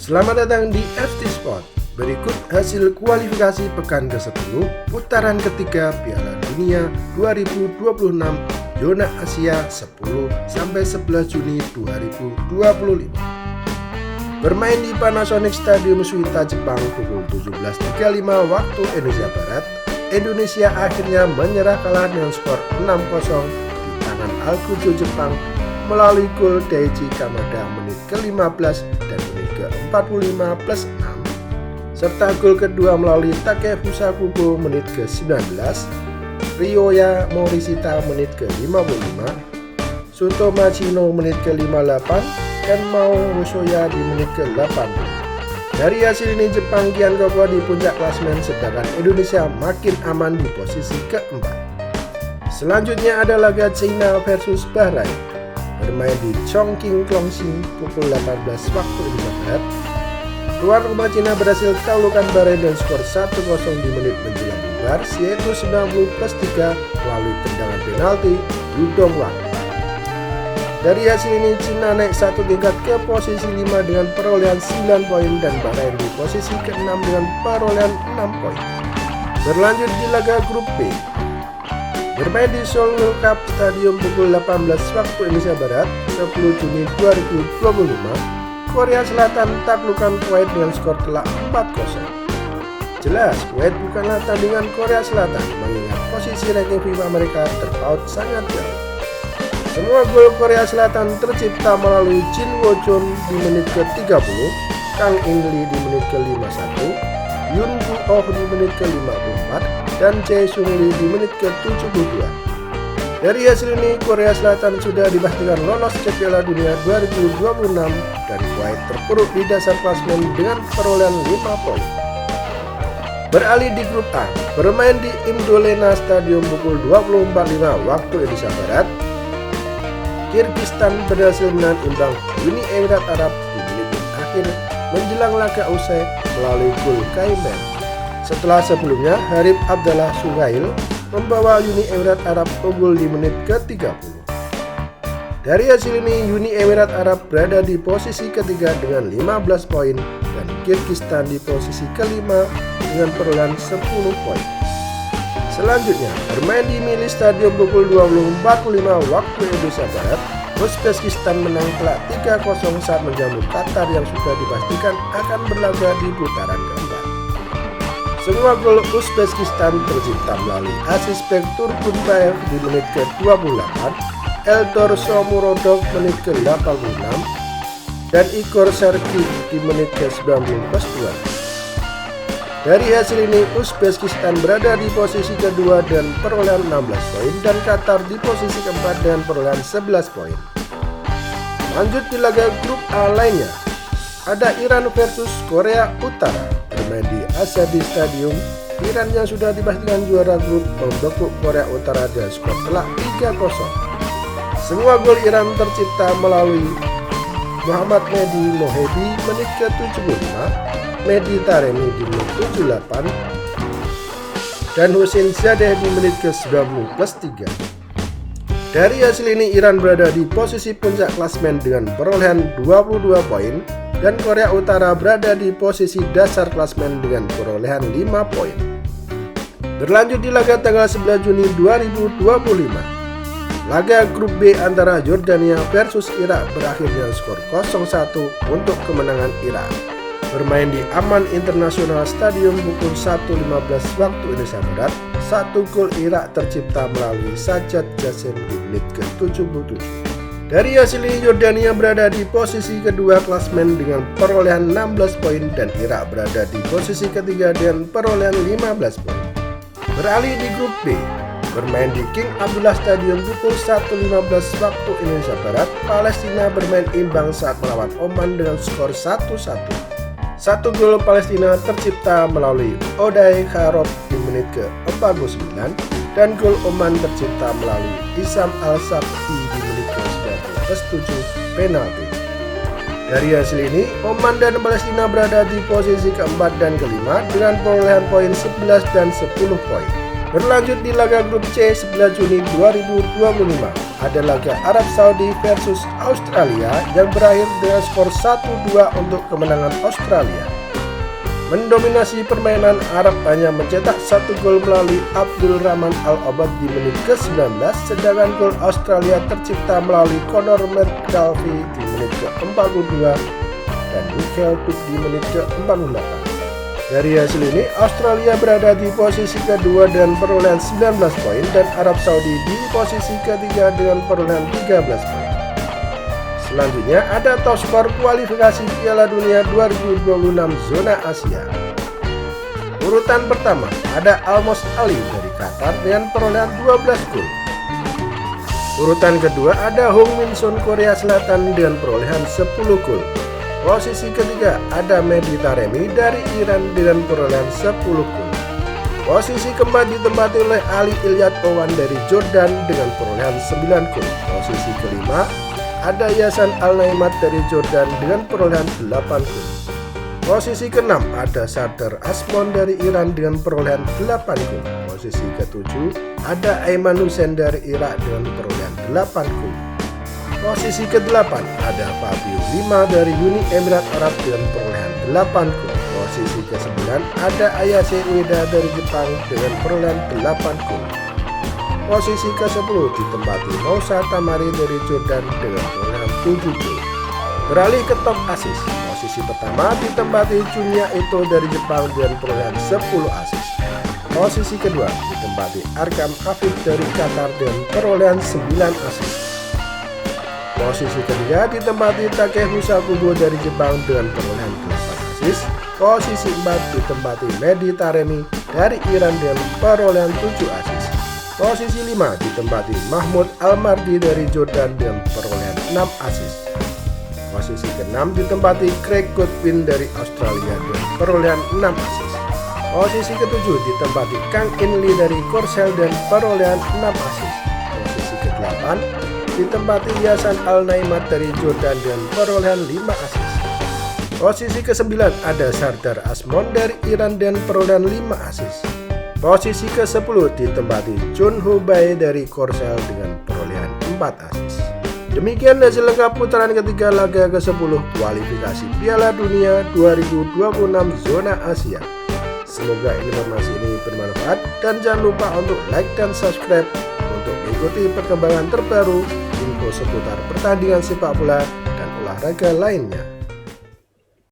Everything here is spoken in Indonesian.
Selamat datang di FT Sport. Berikut hasil kualifikasi pekan ke-10 putaran ketiga Piala Dunia 2026 zona Asia 10-11 Juni 2025. Bermain di Panasonic Stadium Suita, Jepang pukul 17.35 waktu Indonesia Barat, Indonesia akhirnya menyerah kalah dengan skor 6-0 di tangan Alkujo Jepang melalui gol Daichi Kamada menit ke-15 dan menit ke-45 plus 6, serta gol kedua melalui Takefusa Kubo menit ke-19, Ryoya Morishita menit ke-55, Suto Machino menit ke-58, dan Mao Hosoya di menit ke-80. Dari hasil ini Jepang kian kokoh di puncak klasemen, sedangkan Indonesia makin aman di posisi keempat. Selanjutnya ada laga China versus Bahrain. Bermain di Chongqing Chongqing pukul 18 waktu Indonesia Barat. Tuan rumah Cina berhasil taklukkan Bahrain dengan skor 1-0 di menit menjelang bubar, yaitu 90+3 melalui tendangan penalti Yu Dongwang. Dari hasil ini Cina naik satu tingkat ke posisi 5 dengan perolehan 9 poin dan Bahrain di posisi ke-6 dengan perolehan 6 poin. Berlanjut di laga grup B. Bermain di Seoul World Cup Stadium pukul 18 waktu Indonesia Barat 10 Juni 2025, Korea Selatan taklukkan Kuwait dengan skor telak 4-0. Jelas Kuwait bukanlah tandingan Korea Selatan, mengingat posisi ranking FIFA mereka terpaut sangat jauh. Semua gol Korea Selatan tercipta melalui Jin Wo-chon di menit ke-30, Kang In-lee di menit ke-51, Yoon Gu-oh di menit ke-54, dan Jae Sung-lee di menit ke-72. Dari hasil ini Korea Selatan sudah dipastikan lolos ke Piala Dunia 2026 dan Kuwait terpuruk di dasar klasemen dengan perolehan 5 poin. Beralih di grup A, bermain di Indolena Stadium pukul 24.05 waktu Indonesia Barat, Kirgistan berhasil menahan imbang Uni Emirat Arab di menit akhir menjelang laga usai melalui gol Kaiman. Setelah sebelumnya Harib Abdallah Suhail membawa Uni Emirat Arab unggul di menit ke-30. Dari hasil ini Uni Emirat Arab berada di posisi ketiga dengan 15 poin dan Kirgistan di posisi kelima dengan perolehan 10 poin. Selanjutnya bermain di Mili Stadium pukul 20.45 waktu Indonesia Barat, Uzbekistan menang telak 3-0 saat menjamu Qatar yang sudah dipastikan akan berlaga di putaran keempat. Semua gol Uzbekistan tercipta melalui asis bek Turgunbayev di menit ke-28, Eldor Shomurodov menit ke-86, dan Igor Sergey di menit ke-90+2. Dari hasil ini Uzbekistan berada di posisi kedua dan perolehan 16 poin dan Qatar di posisi keempat dengan perolehan 11 poin. Lanjut di laga grup A lainnya, ada Iran versus Korea Utara. Bermain di Azadi Stadium, Iran yang sudah dipastikan juara grup membekuk Korea Utara dengan skor telak 3-0. Semua gol Iran tercipta melalui Muhammad Mehdi Mohedi menit ke-75, Mehdi Taremi di menit ke-78, dan Hussein Zadeh di menit ke-90+3. Dari hasil ini Iran berada di posisi puncak klasemen dengan perolehan 22 poin dan Korea Utara berada di posisi dasar klasemen dengan perolehan 5 poin. Berlanjut di laga tanggal 11 Juni 2025. Laga grup B antara Yordania versus Irak berakhir dengan skor 0-1 untuk kemenangan Irak. Bermain di Amman International Stadium pukul 1.15 waktu Indonesia Barat, satu gol Irak tercipta melalui Sajjad Jassim di menit ke-77. Dari hasil ini Yordania berada di posisi kedua klasemen dengan perolehan 16 poin dan Irak berada di posisi ketiga dengan perolehan 15 poin. Beralih di grup B, bermain di King Abdullah Stadium pukul 1.15 waktu Indonesia Barat, Palestina bermain imbang saat melawan Oman dengan skor 1-1. Satu gol Palestina tercipta melalui Oday Kharov di menit ke-49 dan gol Oman tercipta melalui Isam Al-Sabti di menit ke-97 penalti. Dari hasil ini Oman dan Palestina berada di posisi keempat dan kelima dengan perolehan poin 11 dan 10 poin. Berlanjut di laga grup C 11 Juni 2025, ada laga Arab Saudi versus Australia yang berakhir dengan skor 1-2 untuk kemenangan Australia. Mendominasi permainan, Arab hanya mencetak 1 gol melalui Abdul Rahman Al-Obad di menit ke-19, sedangkan gol Australia tercipta melalui Conor McGalvey di menit ke-42 dan Michael Tuck di menit ke-48. Dari hasil ini, Australia berada di posisi kedua dengan perolehan 19 poin dan Arab Saudi di posisi ketiga dengan perolehan 13 poin. Selanjutnya ada top skor kualifikasi Piala Dunia 2026 zona Asia. Urutan pertama ada Almos Ali dari Qatar dengan perolehan 12 gol. Urutan kedua ada Hong Min Son Korea Selatan dengan perolehan 10 gol. Posisi ketiga ada Mehdi Taremi dari Iran dengan perolehan 10 gol. Posisi keempat ditempati oleh Ali Ilyat Owan dari Jordan dengan perolehan 9 gol. Posisi kelima ada Yasan Al-Naimat dari Jordan dengan perolehan 8 gol. Posisi keenam ada Sardar Asmon dari Iran dengan perolehan 8 gol. Posisi ketujuh ada Aiman Hussein dari Irak dengan perolehan 8 gol. Posisi ke-8 ada Fabio Lima dari Uni Emirat Arab dengan perolehan 8 gol. Posisi ke-9 ada Ayase Ueda dari Jepang dengan perolehan 8 gol. Posisi ke-10 ditempati Moussa Tamari dari Jordan dengan perolehan 7 gol. Beralih ke top asis, posisi pertama ditempati Junya Ito dari Jepang dengan perolehan 10 asis. Posisi kedua ditempati Arkam Afif dari Qatar dengan perolehan 9 asis. Posisi ketiga ditempati Takefusa Kubo dari Jepang dengan perolehan 8 asis. Posisi 4 ditempati Mehdi Taremi dari Iran dengan perolehan 7 asis. Posisi 5 ditempati Mahmud Al-Mardi dari Jordan dengan perolehan 6 asis. Posisi ke-6 ditempati Craig Godwin dari Australia dengan perolehan 6 asis. Posisi ke-7 ditempati Kang In Lee dari Korsel dan perolehan 6 asis. Posisi ke-8 ditempati Yasan Al-Naimat dari Jordan dengan perolehan 5 asis. Posisi ke-9 ada Sardar Asmon dari Iran dan perolehan 5 asis. Posisi ke-10 ditempati Chun Ho Bae dari Korsel dengan perolehan 4 asis. Demikian hasil lengkap putaran ketiga laga ke-10 kualifikasi Piala Dunia 2026 zona Asia. Semoga informasi ini bermanfaat dan jangan lupa untuk like dan subscribe untuk mengikuti perkembangan terbaru, info seputar pertandingan sepak bola dan olahraga lainnya.